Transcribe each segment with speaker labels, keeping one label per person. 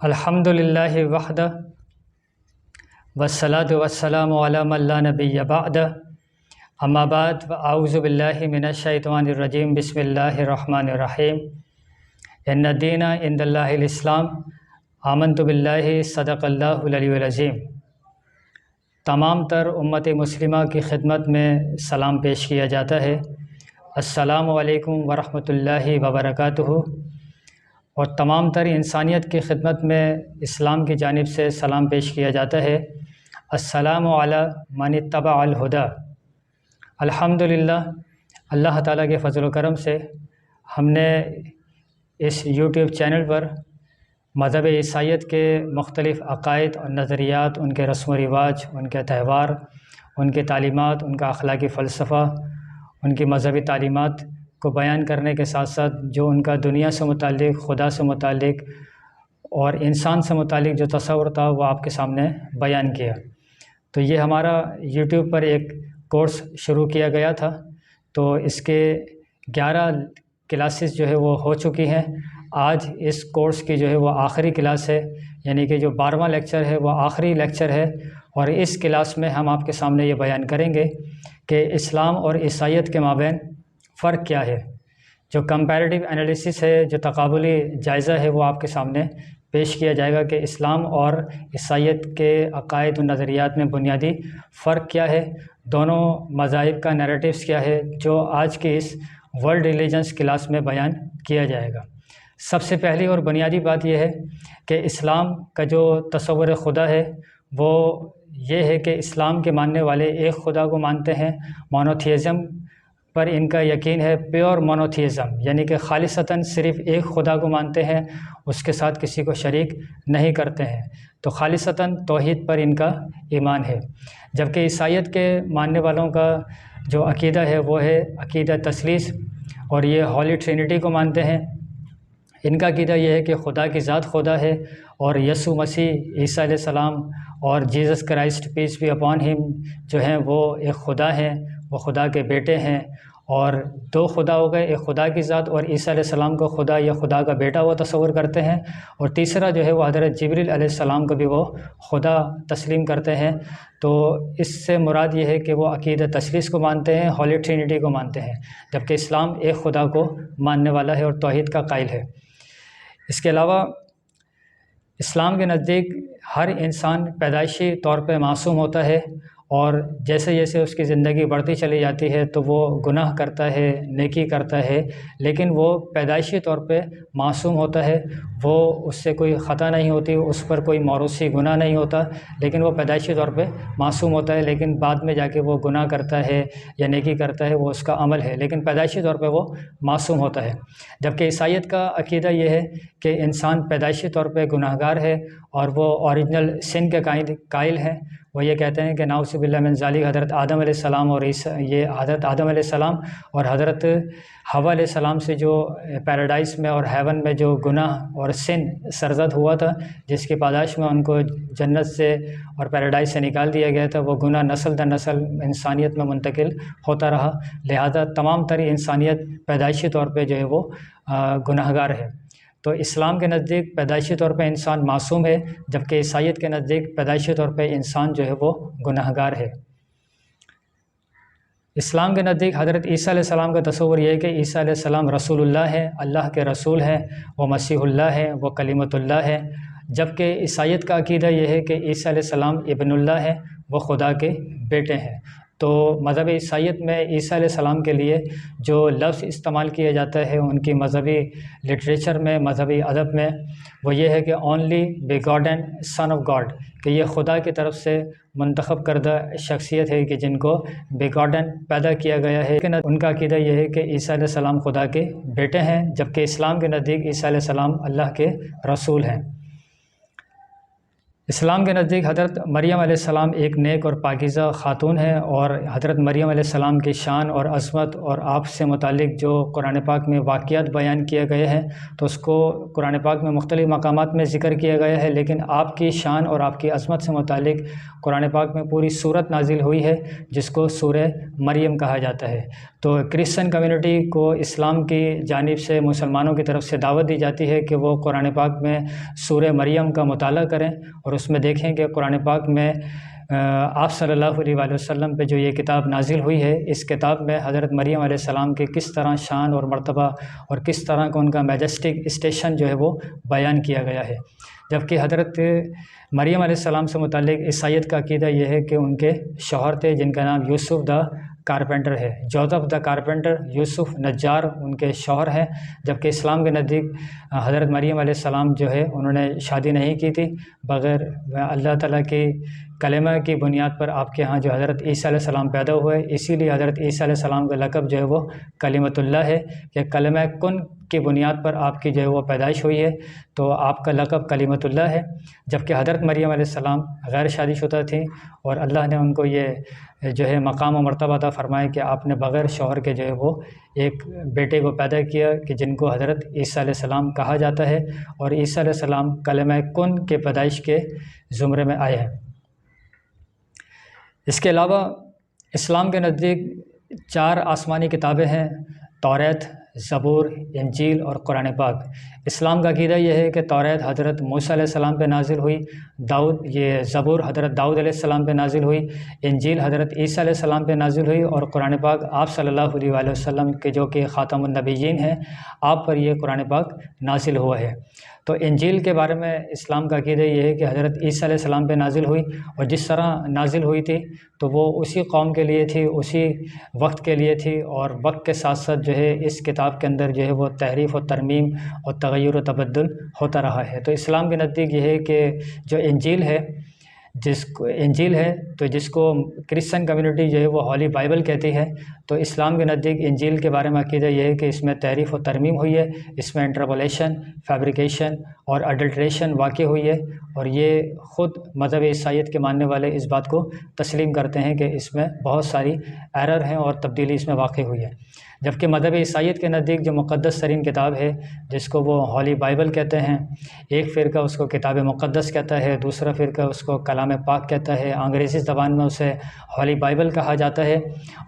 Speaker 1: الحمدللہ وحدہ والصلاۃ والسلام علی من لا نبی بعدہ اما بعد فاعوذ باللہ من الشیطان الرجیم بسم اللہ الرحمن الرحیم ان الدین عند اللہ الاسلام آمنت باللہ صدق اللہ العلی العظیم۔ تمام تر امت مسلمہ کی خدمت میں سلام پیش کیا جاتا ہے۔ السلام علیکم ورحمۃ اللہ وبرکاتہ۔ اور تمام تر انسانیت کی خدمت میں اسلام کی جانب سے سلام پیش کیا جاتا ہے۔ السلام علی من اتبع الہدی۔ الحمدللہ اللہ تعالیٰ کے فضل و کرم سے ہم نے اس یوٹیوب چینل پر مذہب عیسائیت کے مختلف عقائد اور نظریات، ان کے رسم و رواج، ان کے تہوار، ان کی تعلیمات، ان کا اخلاقی فلسفہ، ان کی مذہبی تعلیمات کو بیان کرنے کے ساتھ ساتھ جو ان کا دنیا سے متعلق، خدا سے متعلق اور انسان سے متعلق جو تصور تھا وہ آپ کے سامنے بیان کیا۔ تو یہ ہمارا یوٹیوب پر ایک کورس شروع کیا گیا تھا، تو اس کے 11 کلاسز جو ہے وہ ہو چکی ہیں۔ آج اس کورس کی جو ہے وہ آخری کلاس ہے، یعنی کہ جو 12واں لیکچر ہے وہ آخری لیکچر ہے، اور اس کلاس میں ہم آپ کے سامنے یہ بیان کریں گے کہ اسلام اور عیسائیت کے مابین فرق کیا ہے۔ جو کمپیریٹیو انالیسس ہے، جو تقابلی جائزہ ہے، وہ آپ کے سامنے پیش کیا جائے گا کہ اسلام اور عیسائیت کے عقائد و نظریات میں بنیادی فرق کیا ہے، دونوں مذاہب کا نیریٹیوز کیا ہے، جو آج کی اس ورلڈ ریلیجنس کلاس میں بیان کیا جائے گا۔ سب سے پہلی اور بنیادی بات یہ ہے کہ اسلام کا جو تصور خدا ہے وہ یہ ہے کہ اسلام کے ماننے والے ایک خدا کو مانتے ہیں، مونوتھیزم پر ان کا یقین ہے، پیور مونوتھیزم، یعنی کہ خالصتاً صرف ایک خدا کو مانتے ہیں، اس کے ساتھ کسی کو شریک نہیں کرتے ہیں، تو خالصتاً توحید پر ان کا ایمان ہے۔ جبکہ عیسائیت کے ماننے والوں کا جو عقیدہ ہے وہ ہے عقیدہ تثلیث، اور یہ ہولی ٹرینٹی کو مانتے ہیں۔ ان کا عقیدہ یہ ہے کہ خدا کی ذات خدا ہے، اور یسوع مسیح عیسیٰ علیہ السلام اور Jesus Christ peace be upon ہم جو ہیں وہ ایک خدا ہیں، وہ خدا کے بیٹے ہیں، اور 2 خدا ہو گئے، ایک خدا کی ذات اور عیسیٰ علیہ السلام کو خدا یا خدا کا بیٹا وہ تصور کرتے ہیں، اور تیسرا جو ہے وہ حضرت جبریل علیہ السلام کو بھی وہ خدا تسلیم کرتے ہیں۔ تو اس سے مراد یہ ہے کہ وہ عقیدہ تثلیث کو مانتے ہیں، ہولی ٹرینٹی کو مانتے ہیں، جبکہ اسلام ایک خدا کو ماننے والا ہے اور توحید کا قائل ہے۔ اس کے علاوہ اسلام کے نزدیک ہر انسان پیدائشی طور پہ معصوم ہوتا ہے، اور جیسے جیسے اس کی زندگی بڑھتی چلی جاتی ہے تو وہ گناہ کرتا ہے، نیکی کرتا ہے، لیکن وہ پیدائشی طور پہ معصوم ہوتا ہے، وہ اس سے کوئی خطا نہیں ہوتی، اس پر کوئی موروثی گناہ نہیں ہوتا، لیکن وہ پیدائشی طور پہ معصوم ہوتا ہے، لیکن بعد میں جا کے وہ گناہ کرتا ہے یا نیکی کرتا ہے، وہ اس کا عمل ہے، لیکن پیدائشی طور پہ وہ معصوم ہوتا ہے۔ جبکہ عیسائیت کا عقیدہ یہ ہے کہ انسان پیدائشی طور پہ گناہ گار ہے، اور وہ اوریجنل سن کے قائل ہیں۔ وہ یہ کہتے ہیں کہ نعوذ باللہ من ذالک، حضرت آدم علیہ السلام اور یہ حضرت آدم علیہ السلام اور حضرت حوا علیہ السلام سے جو پیراڈائز میں اور ہیون میں جو گناہ اور سن سرزد ہوا تھا، جس کی پاداش میں ان کو جنت سے اور پیراڈائز سے نکال دیا گیا تھا، وہ گناہ نسل در نسل انسانیت میں منتقل ہوتا رہا، لہذا تمام تر انسانیت پیدائشی طور پہ جو ہے وہ گناہ گار ہے۔ تو اسلام کے نزدیک پیدائشی طور پہ انسان معصوم ہے، جبکہ عیسائیت کے نزدیک پیدائشی طور پہ انسان جو ہے وہ گناہ گار ہے۔ اسلام کے نزدیک حضرت عیسیٰ علیہ السلام کا تصور یہ ہے کہ عیسیٰ علیہ السلام رسول اللہ ہے، اللہ کے رسول ہیں، وہ مسیح اللہ ہے، وہ کلیمۃ اللہ ہے، جبکہ عیسائیت کا عقیدہ یہ ہے کہ عیسیٰ علیہ السلام ابن اللہ ہے، وہ خدا کے بیٹے ہیں۔ تو مذہب عیسائیت میں عیسیٰ علیہ السلام کے لیے جو لفظ استعمال کیا جاتا ہے ان کی مذہبی لٹریچر میں، مذہبی ادب میں، وہ یہ ہے کہ اونلی بیگاڈن سن آف گاڈ، کہ یہ خدا کی طرف سے منتخب کردہ شخصیت ہے کہ جن کو بیگاڈن پیدا کیا گیا ہے۔ لیکن ان کا عقیدہ یہ ہے کہ عیسیٰ علیہ السلام خدا کے بیٹے ہیں، جبکہ اسلام کے نزدیک عیسیٰ علیہ السلام اللہ کے رسول ہیں۔ اسلام کے نزدیک حضرت مریم علیہ السلام ایک نیک اور پاکیزہ خاتون ہیں، اور حضرت مریم علیہ السلام کی شان اور عظمت اور آپ سے متعلق جو قرآن پاک میں واقعات بیان کیے گئے ہیں تو اس کو قرآن پاک میں مختلف مقامات میں ذکر کیا گیا ہے، لیکن آپ کی شان اور آپ کی عظمت سے متعلق قرآن پاک میں پوری سورت نازل ہوئی ہے جس کو سورہ مریم کہا جاتا ہے۔ تو کرسچن کمیونٹی کو اسلام کی جانب سے مسلمانوں کی طرف سے دعوت دی جاتی ہے کہ وہ قرآن پاک میں سورہ مریم کا مطالعہ کریں اور اس میں دیکھیں کہ قرآن پاک میں آپ صلی اللہ علیہ وآلہ وسلم پہ جو یہ کتاب نازل ہوئی ہے، اس کتاب میں حضرت مریم علیہ السلام کی کس طرح شان اور مرتبہ اور کس طرح کا ان کا میجسٹک اسٹیشن جو ہے وہ بیان کیا گیا ہے۔ جبکہ حضرت مریم علیہ السلام سے متعلق عیسائیت کا عقیدہ یہ ہے کہ ان کے شوہر تھے جن کا نام یوسف دا کارپینٹر ہے، جوزف دا کارپینٹر، یوسف نجار ان کے شوہر ہیں، جبکہ اسلام کے نزدیک حضرت مریم علیہ السلام جو ہے انہوں نے شادی نہیں کی تھی، بغیر اللہ تعالیٰ کی کلمہ کی بنیاد پر آپ کے ہاں جو حضرت عیسیٰ علیہ السلام پیدا ہوئے، اسی لیے حضرت عیسیٰ علیہ السلام کا لقب جو ہے وہ کلمۃ اللہ ہے کہ کلمہ کن کی بنیاد پر آپ کی جو ہے وہ پیدائش ہوئی ہے، تو آپ کا لقب کلمۃ اللہ ہے۔ جبکہ حضرت مریم علیہ السلام غیر شادی شدہ تھیں اور اللہ نے ان کو یہ جو ہے مقام و مرتبہ عطا فرمایا کہ آپ نے بغیر شوہر کے جو ہے وہ ایک بیٹے کو پیدا کیا کہ جن کو حضرت عیسیٰ علیہ السلام کہا جاتا ہے، اور عیسیٰ علیہ السلام کلمہ کن کے پیدائش کے زمرے میں آئے ہیں۔ اس کے علاوہ اسلام کے نزدیک 4 آسمانی کتابیں ہیں: توریت، زبور، انجیل اور قرآن پاک۔ اسلام کا عقیدہ یہ ہے کہ توریت حضرت موسیٰ علیہ السلام پہ نازل ہوئی، زبور حضرت داؤد علیہ السلام پہ نازل ہوئی، انجیل حضرت عیسیٰ علیہ السلام پہ نازل ہوئی، اور قرآن پاک آپ صلی اللہ علیہ وآلہ وسلم کے جو کہ خاتم النبیین ہیں آپ پر یہ قرآن پاک نازل ہوا ہے۔ تو انجیل کے بارے میں اسلام کا عقیدہ یہ ہے کہ حضرت عیسیٰ علیہ السلام پہ نازل ہوئی، اور جس طرح نازل ہوئی تھی تو وہ اسی قوم کے لیے تھی، اسی وقت کے لیے تھی، اور وقت کے ساتھ ساتھ جو ہے اس کتاب کے اندر جو ہے وہ تحریف و ترمیم اور تغیر و تبدل ہوتا رہا ہے۔ تو اسلام کے نزدیک یہ ہے کہ جو انجیل ہے تو جس کو کرسچن کمیونٹی جو ہے وہ ہولی بائبل کہتی ہے، تو اسلام کے نزدیک انجیل کے بارے میں عقیدہ یہ ہے کہ اس میں تحریف و ترمیم ہوئی ہے، اس میں انٹرپولیشن، فیبریکیشن اور اڈلٹریشن واقع ہوئی ہے، اور یہ خود مذہب عیسائیت کے ماننے والے اس بات کو تسلیم کرتے ہیں کہ اس میں بہت ساری ایرر ہیں اور تبدیلی اس میں واقع ہوئی ہے۔ جبکہ مذہب عیسائیت کے نزدیک جو مقدس ترین کتاب ہے جس کو وہ ہولی بائبل کہتے ہیں، ایک فرقہ اس کو کتاب مقدس کہتا ہے، دوسرا فرقہ اس کو کلام پاک کہتا ہے، انگریزی زبان میں اسے ہولی بائبل کہا جاتا ہے،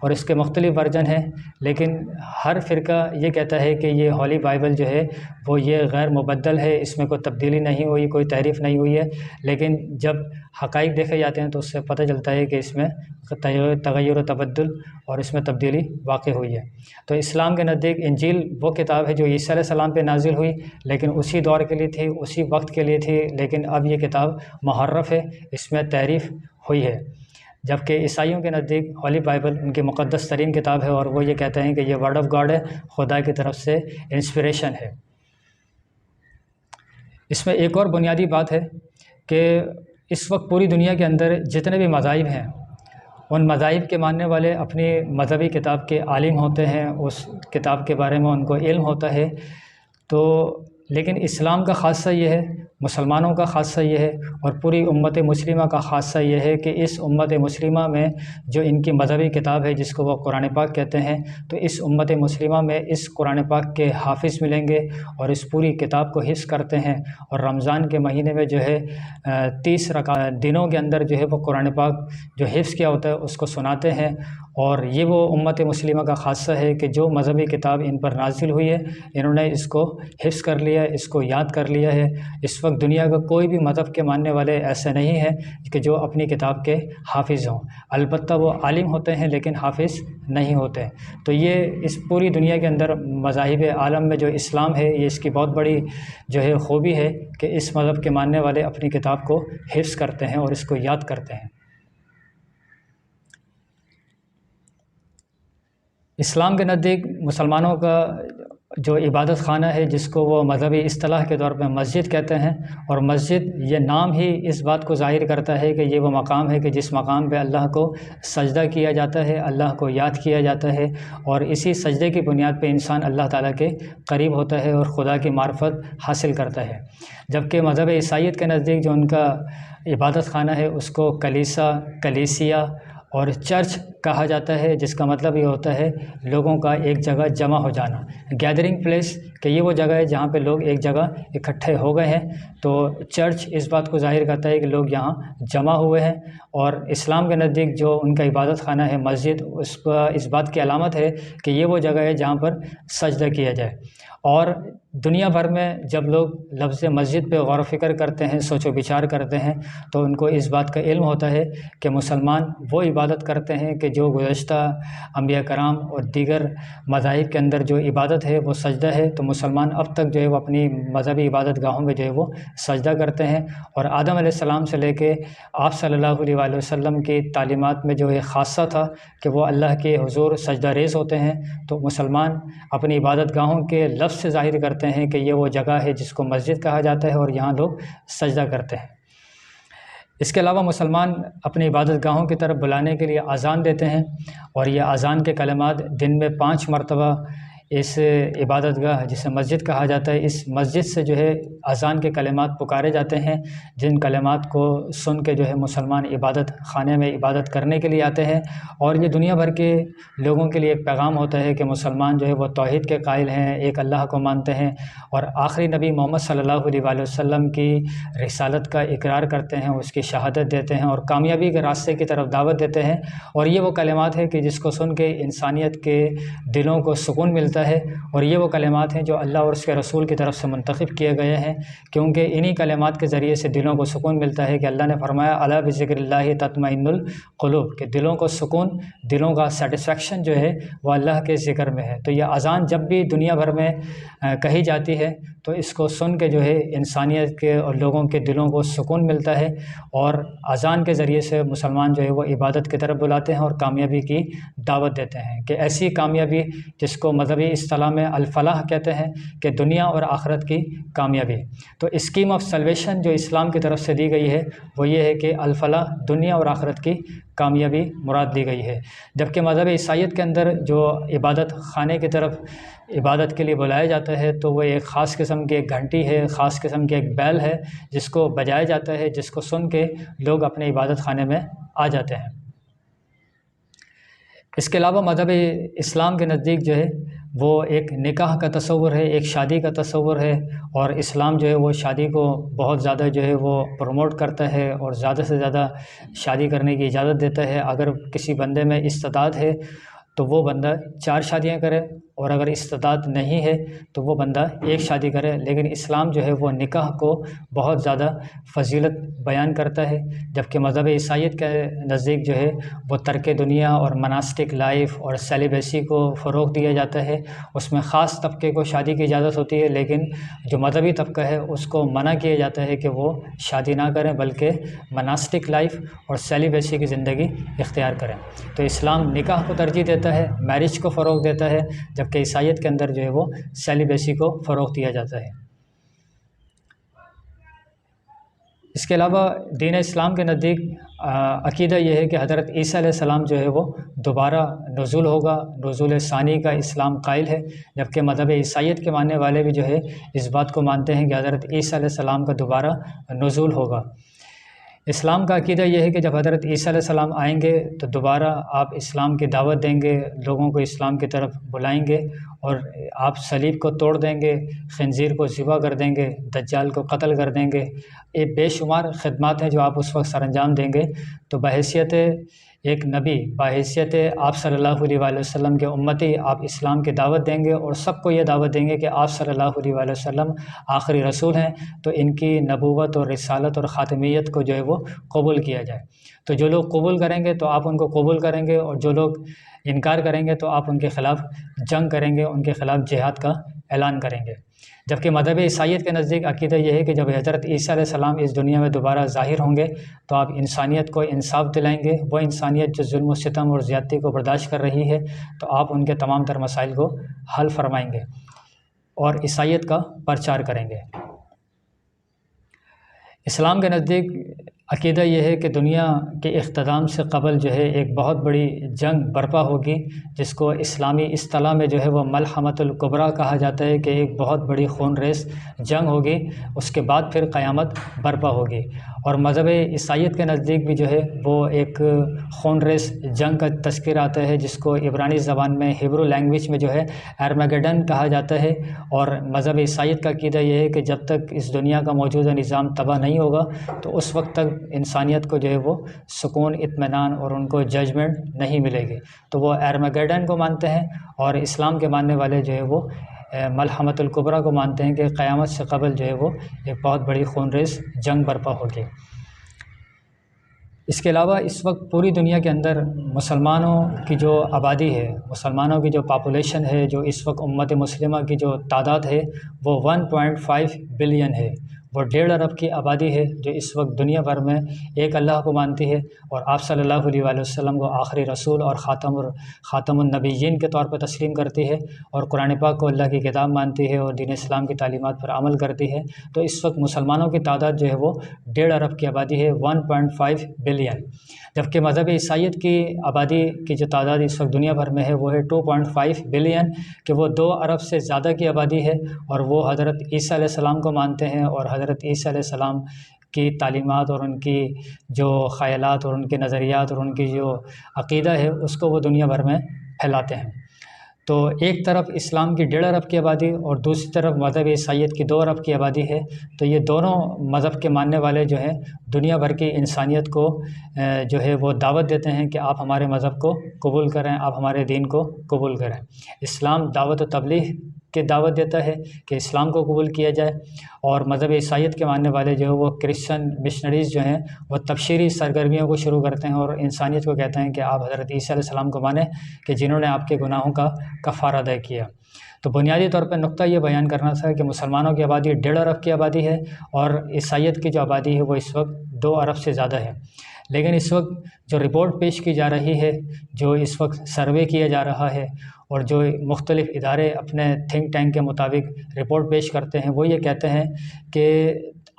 Speaker 1: اور اس کے مختلف ورژن ہیں، لیکن ہر فرقہ یہ کہتا ہے کہ یہ ہولی بائبل جو ہے وہ یہ غیر مبدل ہے، اس میں کوئی تبدیلی نہیں ہوئی، کوئی تحریف نہیں ہوئی ہے، لیکن جب حقائق دیکھے جاتے ہیں تو اس سے پتہ چلتا ہے کہ اس میں تغیر و تبدل اور اس میں تبدیلی واقع ہوئی ہے۔ تو اسلام کے نزدیک انجیل وہ کتاب ہے جو عیسیٰ علیہ السلام پہ نازل ہوئی، لیکن اسی دور کے لیے تھی، اسی وقت کے لیے تھی، لیکن اب یہ کتاب محرف ہے، اس میں تحریف ہوئی ہے۔ جبکہ عیسائیوں کے نزدیک ہولی بائبل ان کی مقدس ترین کتاب ہے، اور وہ یہ کہتے ہیں کہ یہ ورڈ آف گاڈ ہے، خدا کی طرف سے انسپریشن ہے۔ اس میں ایک اور بنیادی بات ہے کہ اس وقت پوری دنیا کے اندر جتنے بھی مذاہب ہیں ان مذاہب کے ماننے والے اپنی مذہبی کتاب کے عالم ہوتے ہیں، اس کتاب کے بارے میں ان کو علم ہوتا ہے، تو لیکن اسلام کا خاصہ یہ ہے، مسلمانوں کا خاصہ یہ ہے، اور پوری امت مسلمہ کا خاصہ یہ ہے کہ اس امت مسلمہ میں جو ان کی مذہبی کتاب ہے جس کو وہ قرآن پاک کہتے ہیں، تو اس امت مسلمہ میں اس قرآن پاک کے حافظ ملیں گے اور اس پوری کتاب کو حفظ کرتے ہیں، اور رمضان کے مہینے میں جو ہے 30 دنوں کے اندر جو ہے وہ قرآن پاک جو حفظ کیا ہوتا ہے اس کو سناتے ہیں، اور یہ وہ امت مسلمہ کا خاصہ ہے کہ جو مذہبی کتاب ان پر نازل ہوئی ہے انہوں نے اس کو حفظ کر لیا، اس کو یاد کر لیا ہے۔ اس وقت دنیا کا کوئی بھی مذہب کے ماننے والے ایسے نہیں ہیں کہ جو اپنی کتاب کے حافظ ہوں، البتہ وہ عالم ہوتے ہیں لیکن حافظ نہیں ہوتے۔ تو یہ اس پوری دنیا کے اندر مذاہب عالم میں جو اسلام ہے یہ اس کی بہت بڑی جو ہے خوبی ہے کہ اس مذہب کے ماننے والے اپنی کتاب کو حفظ کرتے ہیں اور اس کو یاد کرتے ہیں۔ اسلام کے نزدیک مسلمانوں کا جو عبادت خانہ ہے جس کو وہ مذہبی اصطلاح کے طور پہ مسجد کہتے ہیں، اور مسجد یہ نام ہی اس بات کو ظاہر کرتا ہے کہ یہ وہ مقام ہے کہ جس مقام پہ اللہ کو سجدہ کیا جاتا ہے، اللہ کو یاد کیا جاتا ہے، اور اسی سجدے کی بنیاد پہ انسان اللہ تعالیٰ کے قریب ہوتا ہے اور خدا کی معرفت حاصل کرتا ہے۔ جبکہ مذہب عیسائیت کے نزدیک جو ان کا عبادت خانہ ہے اس کو کلیسیا اور چرچ کہا جاتا ہے، جس کا مطلب یہ ہوتا ہے لوگوں کا ایک جگہ جمع ہو جانا، گیدرنگ پلیس، کہ یہ وہ جگہ ہے جہاں پہ لوگ ایک جگہ اکٹھے ہو گئے ہیں۔ تو چرچ اس بات کو ظاہر کرتا ہے کہ لوگ یہاں جمع ہوئے ہیں، اور اسلام کے نزدیک جو ان کا عبادت خانہ ہے مسجد، اس بات کی علامت ہے کہ یہ وہ جگہ ہے جہاں پر سجدہ کیا جائے۔ اور دنیا بھر میں جب لوگ لفظ مسجد پہ غور و فکر کرتے ہیں، سوچ و بچار کرتے ہیں، تو ان کو اس بات کا علم ہوتا ہے کہ مسلمان وہ عبادت کرتے ہیں کہ جو گزشتہ انبیاء کرام اور دیگر مذاہب کے اندر جو عبادت ہے وہ سجدہ ہے، تو مسلمان اب تک جو ہے وہ اپنی مذہبی عبادت گاہوں میں جو ہے وہ سجدہ کرتے ہیں۔ اور آدم علیہ السلام سے لے کے آپ صلی اللہ علیہ وآلہ وسلم کی تعلیمات میں جو ہے خاصہ تھا کہ وہ اللہ کے حضور سجدہ ریز ہوتے ہیں، تو مسلمان اپنی عبادت گاہوں کے لفظ سے ظاہر کرتے ہیں کہ یہ وہ جگہ ہے جس کو مسجد کہا جاتا ہے اور یہاں لوگ سجدہ کرتے ہیں۔ اس کے علاوہ مسلمان اپنی عبادت گاہوں کی طرف بلانے کے لیے اذان دیتے ہیں، اور یہ اذان کے کلمات دن میں 5 مرتبہ اس عبادت گاہ جسے مسجد کہا جاتا ہے، اس مسجد سے جو ہے اذان کے کلمات پکارے جاتے ہیں، جن کلمات کو سن کے جو ہے مسلمان عبادت خانے میں عبادت کرنے کے لیے آتے ہیں۔ اور یہ دنیا بھر کے لوگوں کے لیے ایک پیغام ہوتا ہے کہ مسلمان جو ہے وہ توحید کے قائل ہیں، ایک اللہ کو مانتے ہیں، اور آخری نبی محمد صلی اللہ علیہ وآلہ وسلم کی رسالت کا اقرار کرتے ہیں، اس کی شہادت دیتے ہیں اور کامیابی کے راستے کی طرف دعوت دیتے ہیں۔ اور یہ وہ کلمات ہیں کہ جس کو سن کے انسانیت کے دلوں کو سکون ملتا ہے، اور یہ وہ کلمات ہیں جو اللہ اور اس کے رسول کی طرف سے منتخب کیے گئے ہیں، کیونکہ انہی کلمات کے ذریعے سے دلوں کو سکون ملتا ہے کہ اللہ نے فرمایا الا بذکر اللہ تطمئن القلوب، کہ دلوں کو سکون، دلوں کا سیٹسفیکشن جو ہے وہ اللہ کے ذکر میں ہے۔ تو یہ اذان جب بھی دنیا بھر میں کہی جاتی ہے تو اس کو سن کے جو ہے انسانیت کے اور لوگوں کے دلوں کو سکون ملتا ہے، اور اذان کے ذریعے سے مسلمان جو ہے وہ عبادت کی طرف بلاتے ہیں اور کامیابی کی دعوت دیتے ہیں، کہ ایسی کامیابی جس کو مذہبی اصطلاح میں الفلاح کہتے ہیں، کہ دنیا اور آخرت کی کامیابی۔ تو اسکیم آف سلویشن جو اسلام کی طرف سے دی گئی ہے وہ یہ ہے کہ الفلاح دنیا اور آخرت کی کامیابی مراد دی گئی ہے۔ جبکہ مذہب عیسائیت کے اندر جو عبادت خانے کی طرف عبادت کے لیے بلایا جاتا ہے تو وہ ایک خاص قسم کی ایک گھنٹی ہے، خاص قسم کی ایک بیل ہے جس کو بجایا جاتا ہے، جس کو سن کے لوگ اپنے عبادت خانے میں آ جاتے ہیں۔ اس کے علاوہ مذہب اسلام کے نزدیک جو ہے وہ ایک نکاح کا تصور ہے، ایک شادی کا تصور ہے، اور اسلام جو ہے وہ شادی کو بہت زیادہ جو ہے وہ پروموٹ کرتا ہے اور زیادہ سے زیادہ شادی کرنے کی اجازت دیتا ہے۔ اگر کسی بندے میں استعداد ہے تو وہ بندہ 4 شادیاں کرے، اور اگر استعداد نہیں ہے تو وہ بندہ 1 شادی کرے، لیکن اسلام جو ہے وہ نکاح کو بہت زیادہ فضیلت بیان کرتا ہے، جبکہ مذہب عیسائیت کے نزدیک جو ہے وہ ترک دنیا اور مناسٹک لائف اور سیلیبیسی کو فروغ دیا جاتا ہے۔ اس میں خاص طبقے کو شادی کی اجازت ہوتی ہے، لیکن جو مذہبی طبقہ ہے اس کو منع کیا جاتا ہے کہ وہ شادی نہ کریں بلکہ مناسٹک لائف اور سیلیبیسی کی زندگی اختیار کریں۔ تو اسلام نکاح کو ترجیح دیتا ہے، میرج کو فروغ دیتا ہے، جبکہ عیسائیت کے اندر جو ہے وہ سیلیبیسی کو فروغ دیا جاتا ہے۔ اس کے علاوہ دین اسلام کے نزدیک عقیدہ یہ ہے کہ حضرت عیسیٰ علیہ السلام جو ہے وہ دوبارہ نزول ہوگا، نزول ثانی کا اسلام قائل ہے، جبکہ مذہب عیسائیت کے ماننے والے بھی جو ہے اس بات کو مانتے ہیں کہ حضرت عیسیٰ علیہ السلام کا دوبارہ نزول ہوگا۔ اسلام کا عقیدہ یہ ہے کہ جب حضرت عیسیٰ علیہ السلام آئیں گے تو دوبارہ آپ اسلام کی دعوت دیں گے، لوگوں کو اسلام کی طرف بلائیں گے، اور آپ صلیب کو توڑ دیں گے، خنزیر کو ذبح کر دیں گے، دجال کو قتل کر دیں گے۔ یہ بے شمار خدمات ہیں جو آپ اس وقت سر انجام دیں گے۔ تو بحیثیت ایک نبی، بحیثیت آپ صلی اللہ علیہ وآلہ وسلم کے امتی، آپ اسلام کی دعوت دیں گے اور سب کو یہ دعوت دیں گے کہ آپ صلی اللہ علیہ وآلہ وسلم آخری رسول ہیں، تو ان کی نبوت اور رسالت اور خاتمیت کو جو ہے وہ قبول کیا جائے۔ تو جو لوگ قبول کریں گے تو آپ ان کو قبول کریں گے، اور جو لوگ انکار کریں گے تو آپ ان کے خلاف جنگ کریں گے، ان کے خلاف جہاد کا اعلان کریں گے۔ جبکہ مذہب عیسائیت کے نزدیک عقیدہ یہ ہے کہ جب حضرت عیسیٰ علیہ السلام اس دنیا میں دوبارہ ظاہر ہوں گے تو آپ انسانیت کو انصاف دلائیں گے، وہ انسانیت جو ظلم و ستم اور زیادتی کو برداشت کر رہی ہے، تو آپ ان کے تمام تر مسائل کو حل فرمائیں گے۔ اور عیسائیت کا پرچار کریں گے۔ اسلام کے نزدیک عقیدہ یہ ہے کہ دنیا کے اختتام سے قبل جو ہے ایک بہت بڑی جنگ برپا ہوگی، جس کو اسلامی اصطلاح میں جو ہے وہ ملحمۃ الکبریٰ کہا جاتا ہے، کہ ایک بہت بڑی خون ریز جنگ ہوگی، اس کے بعد پھر قیامت برپا ہوگی۔ اور مذہب عیسائیت کے نزدیک بھی جو ہے وہ ایک خون ریز جنگ کا تذکر آتا ہے، جس کو عبرانی زبان میں ہیبرو لینگویج میں جو ہے ارمیگیڈن کہا جاتا ہے۔ اور مذہب عیسائیت کا عقیدہ یہ ہے کہ جب تک اس دنیا کا موجودہ نظام تباہ نہیں ہوگا تو اس وقت تک انسانیت کو جو ہے وہ سکون، اطمینان اور ان کو ججمنٹ نہیں ملے گی۔ تو وہ ارمیگیڈن کو مانتے ہیں، اور اسلام کے ماننے والے جو ہے وہ ملحمۃ الکبریٰ کو مانتے ہیں کہ قیامت سے قبل جو ہے وہ ایک بہت بڑی خون ریز جنگ برپا ہوگی۔ اس کے علاوہ اس وقت پوری دنیا کے اندر مسلمانوں کی جو آبادی ہے، مسلمانوں کی جو پاپولیشن ہے، جو اس وقت امت مسلمہ کی جو تعداد ہے وہ 1.5 بلین ہے۔ وہ 1.5 ارب کی آبادی ہے، جو اس وقت دنیا بھر میں ایک اللہ کو مانتی ہے، اور آپ صلی اللہ علیہ وآلہ وسلم کو آخری رسول اور خاتم النبیین کے طور پر تسلیم کرتی ہے، اور قرآن پاک کو اللہ کی کتاب مانتی ہے، اور دین اسلام کی تعلیمات پر عمل کرتی ہے۔ تو اس وقت مسلمانوں کی تعداد جو ہے وہ 1.5 ارب کی آبادی ہے، 1.5 بلین۔ جبکہ مذہب عیسائیت کی آبادی کی جو تعداد اس وقت دنیا بھر میں ہے وہ ہے 2.5 بلین، کہ وہ 2 ارب سے زیادہ کی آبادی ہے، اور وہ حضرت عیسیٰ علیہ السلام کو مانتے ہیں، اور حضرت عیسیٰ علیہ السلام کی تعلیمات اور ان کی جو خیالات اور ان کے نظریات اور ان کی جو عقیدہ ہے اس کو وہ دنیا بھر میں پھیلاتے ہیں۔ تو ایک طرف اسلام کی 1.5 ارب کی آبادی اور دوسری طرف مذہب عیسائیت کی 2 ارب کی آبادی ہے۔ تو یہ دونوں مذہب کے ماننے والے جو ہیں دنیا بھر کی انسانیت کو جو ہے وہ دعوت دیتے ہیں کہ آپ ہمارے مذہب کو قبول کریں، آپ ہمارے دین کو قبول کریں۔ اسلام دعوت و تبلیغ کی دعوت دیتا ہے کہ اسلام کو قبول کیا جائے، اور مذہب عیسائیت کے ماننے والے جو ہے وہ کرسچن مشنریز جو ہیں وہ تبشیری سرگرمیوں کو شروع کرتے ہیں، اور انسانیت کو کہتے ہیں کہ آپ حضرت عیسیٰ علیہ السلام کو مانیں کہ جنہوں نے آپ کے گناہوں کا کفارہ ادا کیا۔ تو بنیادی طور پر نقطہ یہ بیان کرنا تھا کہ مسلمانوں کی آبادی 1.5 ارب کی آبادی ہے، اور عیسائیت کی جو آبادی ہے وہ اس وقت 2 ارب سے زیادہ ہے۔ لیکن اس وقت جو رپورٹ پیش کی جا رہی ہے، جو اس وقت سروے کیا جا رہا ہے، اور جو مختلف ادارے اپنے تھنک ٹینک کے مطابق رپورٹ پیش کرتے ہیں، وہ یہ کہتے ہیں کہ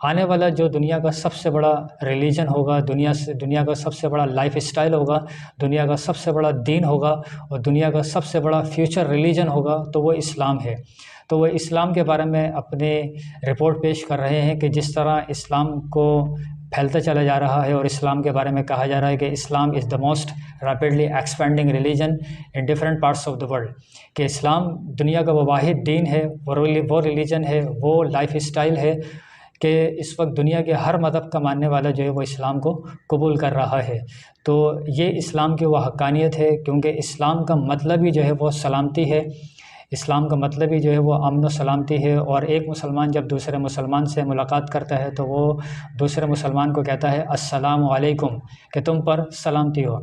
Speaker 1: آنے والا جو دنیا کا سب سے بڑا ریلیجن ہوگا، دنیا کا سب سے بڑا لائف اسٹائل ہوگا، دنیا کا سب سے بڑا دین ہوگا، اور دنیا کا سب سے بڑا فیوچر ریلیجن ہوگا، تو وہ اسلام ہے۔ تو وہ اسلام کے بارے میں اپنے رپورٹ پیش کر رہے ہیں کہ جس طرح اسلام کو پھیلتا چلا جا رہا ہے، اور اسلام کے بارے میں کہا جا رہا ہے کہ Islam is the most rapidly expanding religion in different parts of the world, کہ اسلام دنیا کا وہ واحد دین ہے، وہ ریلیجن ہے، وہ لائف اسٹائل ہے کہ اس وقت دنیا کے ہر مذہب کا ماننے والا جو ہے وہ اسلام کو قبول کر رہا ہے۔ تو یہ اسلام کی وہ حقانیت ہے، کیونکہ اسلام کا مطلب ہی جو ہے وہ سلامتی ہے، اسلام کا مطلب ہی جو ہے وہ امن و سلامتی ہے۔ اور ایک مسلمان جب دوسرے مسلمان سے ملاقات کرتا ہے تو وہ دوسرے مسلمان کو کہتا ہے السلام علیکم، کہ تم پر سلامتی ہو۔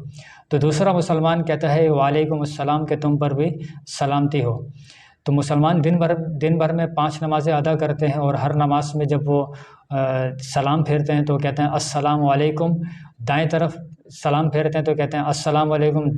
Speaker 1: تو دوسرا مسلمان کہتا ہے وعلیکم السلام، کہ تم پر بھی سلامتی ہو۔ تو مسلمان دن بھر میں 5 نمازیں ادا کرتے ہیں، اور ہر نماز میں جب وہ سلام پھیرتے ہیں تو کہتے ہیں السلام علیکم، دائیں طرف سلام پھیرتے ہیں تو کہتے ہیں السلام علیکم،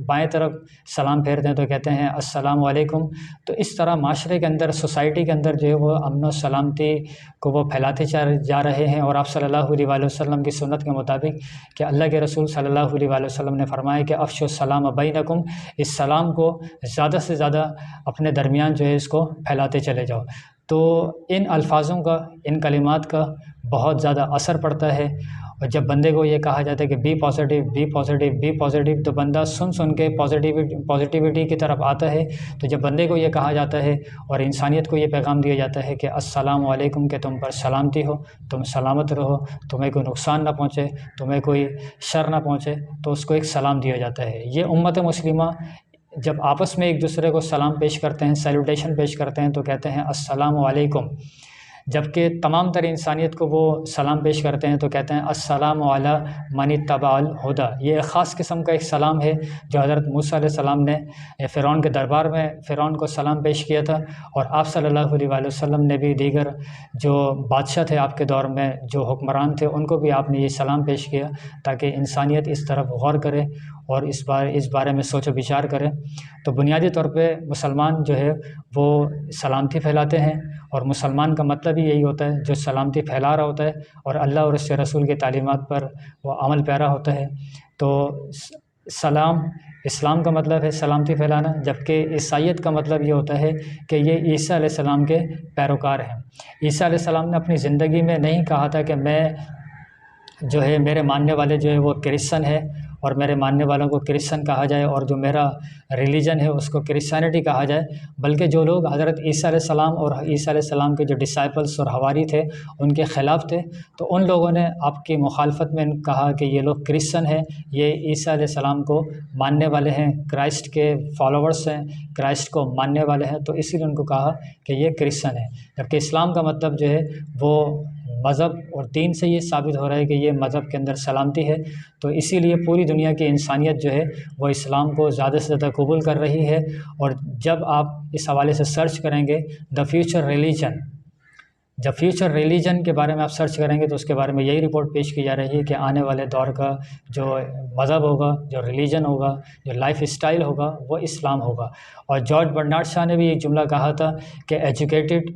Speaker 1: بائیں طرف سلام پھیرتے ہیں تو کہتے ہیں السلام علیکم۔ تو اس طرح معاشرے کے اندر، سوسائٹی کے اندر جو ہے وہ امن و سلامتی کو وہ پھیلاتے جا رہے ہیں۔ اور آپ صلی اللہ علیہ وآلہ وسلم کی سنت کے مطابق کہ اللہ کے رسول صلی اللہ علیہ وآلہ وسلم نے فرمایا کہ افشوا السلام بینکم، اس سلام کو زیادہ سے زیادہ اپنے درمیان جو ہے اس کو پھیلاتے چلے جاؤ۔ تو ان الفاظوں کا، ان کلمات کا بہت زیادہ اثر پڑتا ہے، اور جب بندے کو یہ کہا جاتا ہے کہ be positive be positive be positive, تو بندہ سن کے پازیٹیوٹی کی طرف آتا ہے۔ تو جب بندے کو یہ کہا جاتا ہے اور انسانیت کو یہ پیغام دیا جاتا ہے کہ السلام علیکم، کہ تم پر سلامتی ہو، تم سلامت رہو، تمہیں کوئی نقصان نہ پہنچے، تمہیں کوئی شر نہ پہنچے، تو اس کو ایک سلام دیا جاتا ہے۔ یہ امت مسلمہ جب آپس میں ایک دوسرے کو سلام پیش کرتے ہیں، سیلوٹیشن پیش کرتے ہیں، تو کہتے ہیں السلام علیکم۔ جبکہ تمام تر انسانیت کو وہ سلام پیش کرتے ہیں تو کہتے ہیں السلام علی من اتبع الہدی۔ یہ ایک خاص قسم کا ایک سلام ہے جو حضرت موسیٰ علیہ السلام نے فرعون کے دربار میں فرعون کو سلام پیش کیا تھا، اور آپ صلی اللہ علیہ وآلہ وسلم نے بھی دیگر جو بادشاہ تھے آپ کے دور میں، جو حکمران تھے، ان کو بھی آپ نے یہ سلام پیش کیا تاکہ انسانیت اس طرف غور کرے اور اس بارے میں سوچ و بچار کریں۔ تو بنیادی طور پہ مسلمان جو ہے وہ سلامتی پھیلاتے ہیں، اور مسلمان کا مطلب ہی یہی ہوتا ہے جو سلامتی پھیلا رہا ہوتا ہے اور اللہ اور اس کے رسول کی تعلیمات پر وہ عمل پیرا ہوتا ہے۔ تو اسلام کا مطلب ہے سلامتی پھیلانا، جبکہ عیسائیت کا مطلب یہ ہوتا ہے کہ یہ عیسیٰ علیہ السلام کے پیروکار ہیں۔ عیسیٰ علیہ السلام نے اپنی زندگی میں نہیں کہا تھا کہ میں جو ہے میرے ماننے والے جو ہے وہ کرسچن ہے اور میرے ماننے والوں کو کرسچن کہا جائے، اور جو میرا ریلیجن ہے اس کو کرسچینٹی کہا جائے، بلکہ جو لوگ حضرت عیسیٰ علیہ السلام اور عیسیٰ علیہ السلام کے جو ڈسائپلس اور حواری تھے ان کے خلاف تھے، تو ان لوگوں نے آپ کی مخالفت میں کہا کہ یہ لوگ کرسچن ہیں، یہ عیسیٰ علیہ السلام کو ماننے والے ہیں، کرائسٹ کے فالوورس ہیں، کرائسٹ کو ماننے والے ہیں، تو اسی لیے ان کو کہا کہ یہ کرسچن ہے۔ جبکہ اسلام کا مطلب جو ہے وہ مذہب اور دین سے یہ ثابت ہو رہا ہے کہ یہ مذہب کے اندر سلامتی ہے، تو اسی لیے پوری دنیا کی انسانیت جو ہے وہ اسلام کو زیادہ سے زیادہ قبول کر رہی ہے۔ اور جب آپ اس حوالے سے سرچ کریں گے دا فیوچر ریلیجن، جب فیوچر ریلیجن کے بارے میں آپ سرچ کریں گے تو اس کے بارے میں یہی رپورٹ پیش کی جا رہی ہے کہ آنے والے دور کا جو مذہب ہوگا، جو ریلیجن ہوگا، جو لائف اسٹائل ہوگا، وہ اسلام ہوگا۔ اور جارج برنارڈ شاہ نے بھی یہ جملہ کہا تھا کہ ایجوکیٹڈ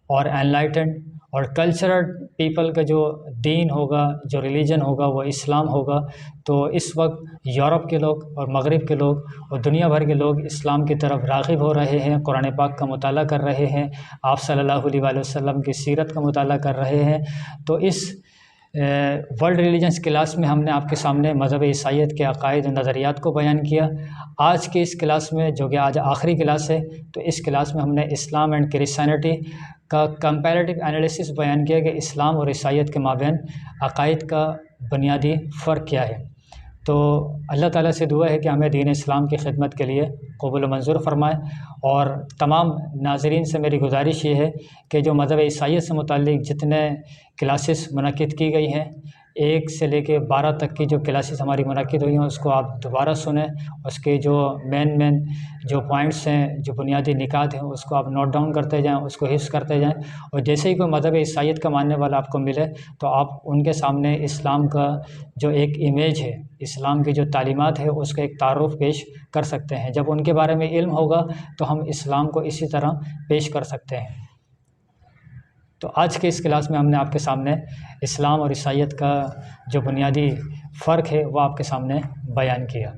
Speaker 1: اور انلائٹنڈ اور کلچرل پیپل کا جو دین ہوگا، جو ریلیجن ہوگا، وہ اسلام ہوگا۔ تو اس وقت یورپ کے لوگ اور مغرب کے لوگ اور دنیا بھر کے لوگ اسلام کی طرف راغب ہو رہے ہیں، قرآن پاک کا مطالعہ کر رہے ہیں، آپ صلی اللہ علیہ وآلہ وسلم کی سیرت کا مطالعہ کر رہے ہیں۔ تو اس ورلڈ ریلیجنس کلاس میں ہم نے آپ کے سامنے مذہب عیسائیت کے عقائد و نظریات کو بیان کیا۔ آج کی اس کلاس میں، جو کہ آج آخری کلاس ہے، تو اس کلاس میں ہم نے اسلام اینڈ کرسچینٹی کا کمپیریٹیو انالیسس بیان کیا کہ اسلام اور عیسائیت کے مابین عقائد کا بنیادی فرق کیا ہے۔ تو اللہ تعالیٰ سے دعا ہے کہ ہمیں دین اسلام کی خدمت کے لیے قبول و منظور فرمائے، اور تمام ناظرین سے میری گزارش یہ ہے کہ جو مذہب عیسائیت سے متعلق جتنے کلاسز منعقد کی گئی ہیں، 1 سے لے کے 12 تک کی جو کلاسز ہماری منعقد ہوئی ہیں، اس کو آپ دوبارہ سنیں، اس کے جو مین جو پوائنٹس ہیں، جو بنیادی نکات ہیں، اس کو آپ نوٹ ڈاؤن کرتے جائیں، اس کو حفظ کرتے جائیں، اور جیسے ہی کوئی مذہب عیسائیت کا ماننے والا آپ کو ملے تو آپ ان کے سامنے اسلام کا جو ایک امیج ہے، اسلام کی جو تعلیمات ہے، اس کا ایک تعارف پیش کر سکتے ہیں۔ جب ان کے بارے میں علم ہوگا تو ہم اسلام کو اسی طرح پیش کر سکتے ہیں۔ تو آج کے اس کلاس میں ہم نے آپ کے سامنے اسلام اور عیسائیت کا جو بنیادی فرق ہے وہ آپ کے سامنے بیان کیا۔